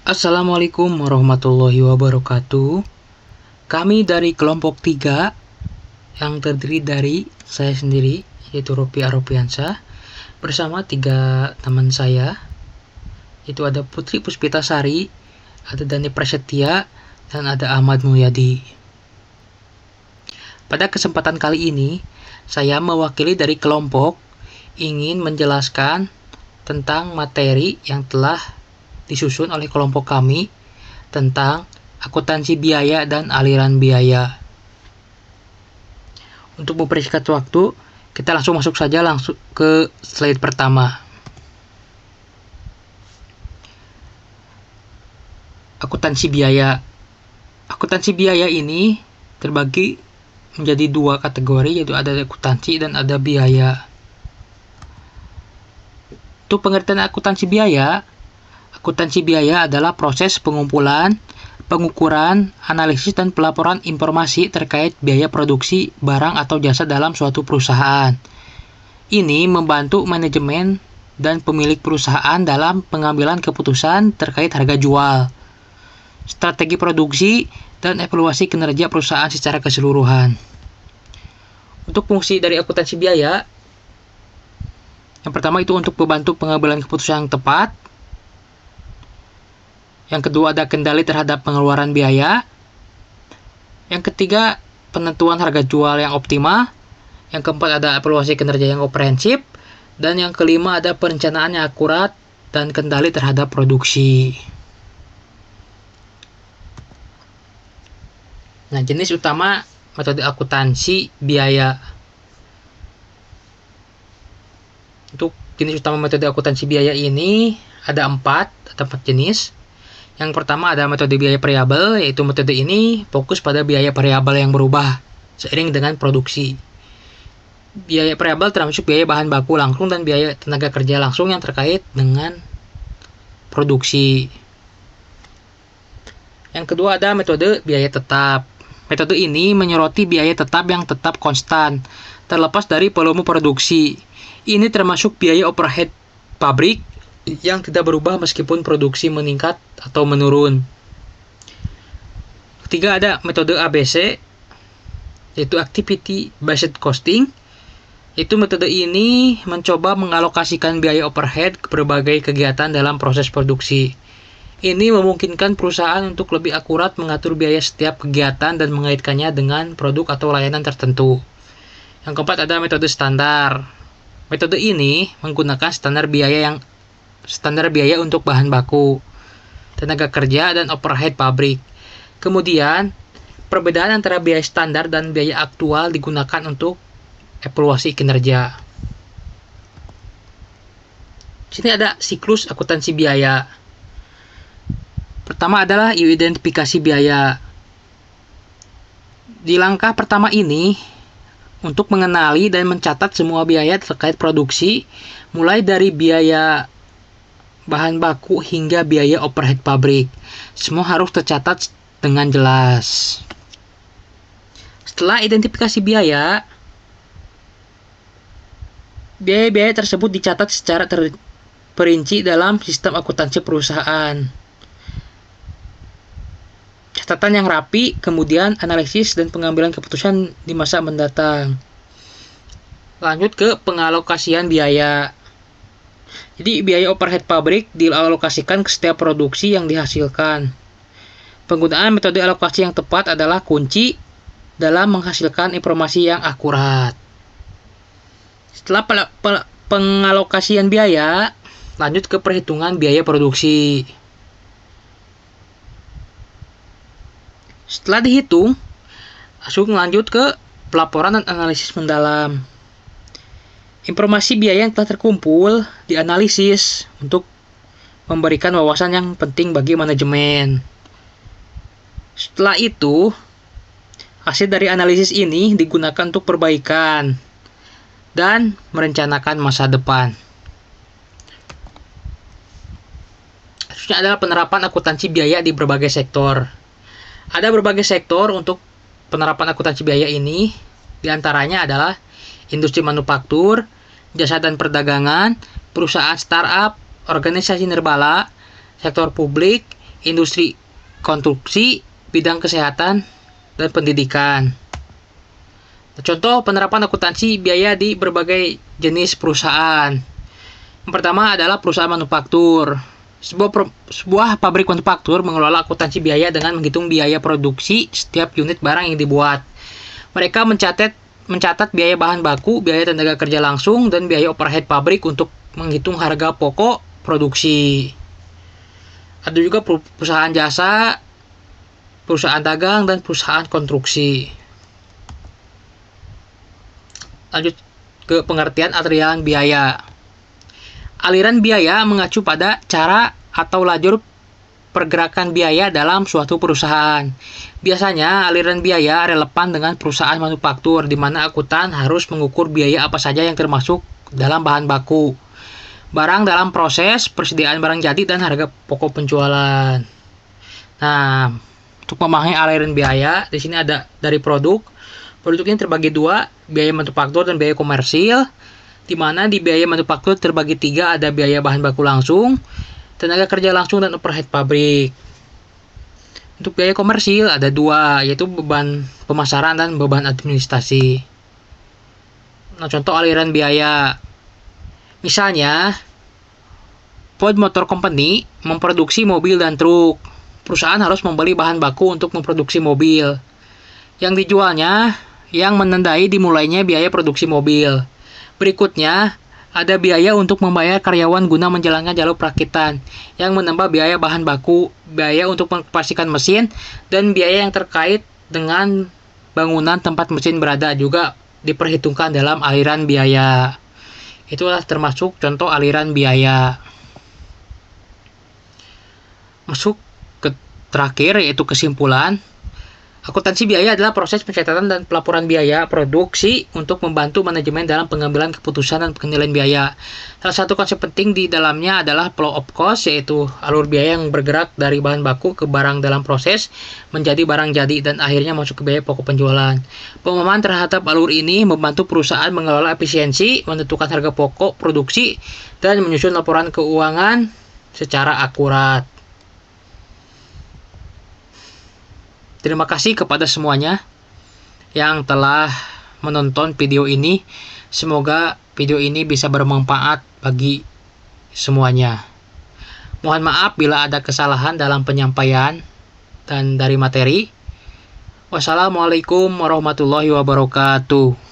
Assalamualaikum warahmatullahi wabarakatuh. Kami dari kelompok 3 yang terdiri dari saya sendiri, yaitu Ropi Aropiansa, bersama 3 teman saya, yaitu ada Putri Puspitasari, ada Dani Prasetya, dan ada Ahmad Mulyadi. Pada kesempatan kali ini, saya mewakili dari kelompok ingin menjelaskan tentang materi yang telah disusun oleh kelompok kami tentang akuntansi biaya dan aliran biaya. Untuk mempersingkat waktu, kita langsung masuk ke slide pertama. Akuntansi biaya. Akuntansi biaya ini terbagi menjadi 2 kategori, yaitu ada akuntansi dan ada biaya. Untuk pengertian akuntansi biaya adalah proses pengumpulan, pengukuran, analisis, dan pelaporan informasi terkait biaya produksi barang atau jasa dalam suatu perusahaan. Ini membantu manajemen dan pemilik perusahaan dalam pengambilan keputusan terkait harga jual, strategi produksi, dan evaluasi kinerja perusahaan secara keseluruhan. Untuk fungsi dari akuntansi biaya, yang pertama itu untuk membantu pengambilan keputusan yang tepat. Yang kedua ada kendali terhadap pengeluaran biaya. Yang ketiga, penentuan harga jual yang optimal. Yang keempat ada evaluasi kinerja yang komprehensif. Dan yang kelima ada perencanaan yang akurat dan kendali terhadap produksi. Nah, jenis utama metode akuntansi biaya. Untuk jenis utama metode akuntansi biaya ini ada 4 jenis. Yang pertama ada metode biaya variabel, yaitu metode ini fokus pada biaya variabel yang berubah seiring dengan produksi. Biaya variabel termasuk biaya bahan baku langsung dan biaya tenaga kerja langsung yang terkait dengan produksi. Yang kedua ada metode biaya tetap. Metode ini menyoroti biaya tetap yang tetap konstan, terlepas dari volume produksi. Ini termasuk biaya overhead pabrik yang tidak berubah meskipun produksi meningkat atau menurun. Ketiga ada metode ABC, yaitu Activity Based Costing. Metode ini mencoba mengalokasikan biaya overhead ke berbagai kegiatan dalam proses produksi. Ini memungkinkan perusahaan untuk lebih akurat mengatur biaya setiap kegiatan dan mengaitkannya dengan produk atau layanan tertentu. Yang keempat ada metode standar. Metode ini menggunakan standar biaya untuk bahan baku, tenaga kerja, dan overhead pabrik. Kemudian, perbedaan antara biaya standar dan biaya aktual digunakan untuk evaluasi kinerja. Sini ada siklus akuntansi biaya. Pertama adalah identifikasi biaya. Di langkah pertama ini, untuk mengenali dan mencatat semua biaya terkait produksi, mulai dari biaya bahan baku hingga biaya overhead pabrik. Semua harus tercatat dengan jelas. Setelah identifikasi biaya tersebut dicatat secara terperinci dalam sistem akuntansi perusahaan. Catatan yang rapi, kemudian analisis dan pengambilan keputusan di masa mendatang. Lanjut ke pengalokasian biaya. Jadi biaya overhead pabrik dialokasikan ke setiap produksi yang dihasilkan. Penggunaan metode alokasi yang tepat adalah kunci dalam menghasilkan informasi yang akurat. Setelah pengalokasian biaya, lanjut ke perhitungan biaya produksi. Setelah dihitung, langsung lanjut ke pelaporan dan analisis mendalam. Informasi biaya yang telah terkumpul dianalisis untuk memberikan wawasan yang penting bagi manajemen. Setelah itu, hasil dari analisis ini digunakan untuk perbaikan dan merencanakan masa depan. Selanjutnya adalah penerapan akuntansi biaya di berbagai sektor. Ada berbagai sektor untuk penerapan akuntansi biaya ini, diantaranya adalah industri manufaktur, jasa dan perdagangan, perusahaan startup, organisasi nirlaba, sektor publik, industri konstruksi, bidang kesehatan, dan pendidikan. Contoh penerapan akuntansi biaya di berbagai jenis perusahaan. Yang pertama adalah perusahaan manufaktur. Sebuah pabrik manufaktur mengelola akuntansi biaya dengan menghitung biaya produksi setiap unit barang yang dibuat. Mereka mencatat biaya bahan baku, biaya tenaga kerja langsung, dan biaya overhead pabrik untuk menghitung harga pokok produksi. Ada juga perusahaan jasa, perusahaan dagang, dan perusahaan konstruksi. Lanjut ke pengertian aliran biaya. Aliran biaya mengacu pada cara atau lajur pergerakan biaya dalam suatu perusahaan. Biasanya aliran biaya relevan dengan perusahaan manufaktur, di mana akuntan harus mengukur biaya apa saja yang termasuk dalam bahan baku, barang dalam proses, persediaan barang jadi, dan harga pokok penjualan. Nah, untuk memahami aliran biaya, di sini ada dari produk. Produk ini terbagi dua, biaya manufaktur dan biaya komersil, di mana di biaya manufaktur terbagi tiga, ada biaya bahan baku langsung, tenaga kerja langsung, dan overhead pabrik. Untuk biaya komersil ada dua, yaitu beban pemasaran dan beban administrasi. Nah, contoh aliran biaya. Misalnya, Ford Motor Company memproduksi mobil dan truk. Perusahaan harus membeli bahan baku untuk memproduksi mobil. Yang dijualnya, yang menandai dimulainya biaya produksi mobil. Berikutnya, ada biaya untuk membayar karyawan guna menjalankan jalur perakitan, yang menambah biaya bahan baku, biaya untuk mengoperasikan mesin, dan biaya yang terkait dengan bangunan tempat mesin berada juga diperhitungkan dalam aliran biaya. Itulah termasuk contoh aliran biaya. Masuk ke terakhir, yaitu kesimpulan. Akuntansi biaya adalah proses pencatatan dan pelaporan biaya produksi untuk membantu manajemen dalam pengambilan keputusan dan penilaian biaya. Salah satu konsep penting di dalamnya adalah flow of cost, yaitu alur biaya yang bergerak dari bahan baku ke barang dalam proses menjadi barang jadi dan akhirnya masuk ke biaya pokok penjualan. Pemahaman terhadap alur ini membantu perusahaan mengelola efisiensi, menentukan harga pokok produksi, dan menyusun laporan keuangan secara akurat. Terima kasih kepada semuanya yang telah menonton video ini. Semoga video ini bisa bermanfaat bagi semuanya. Mohon maaf bila ada kesalahan dalam penyampaian dan dari materi. Wassalamualaikum warahmatullahi wabarakatuh.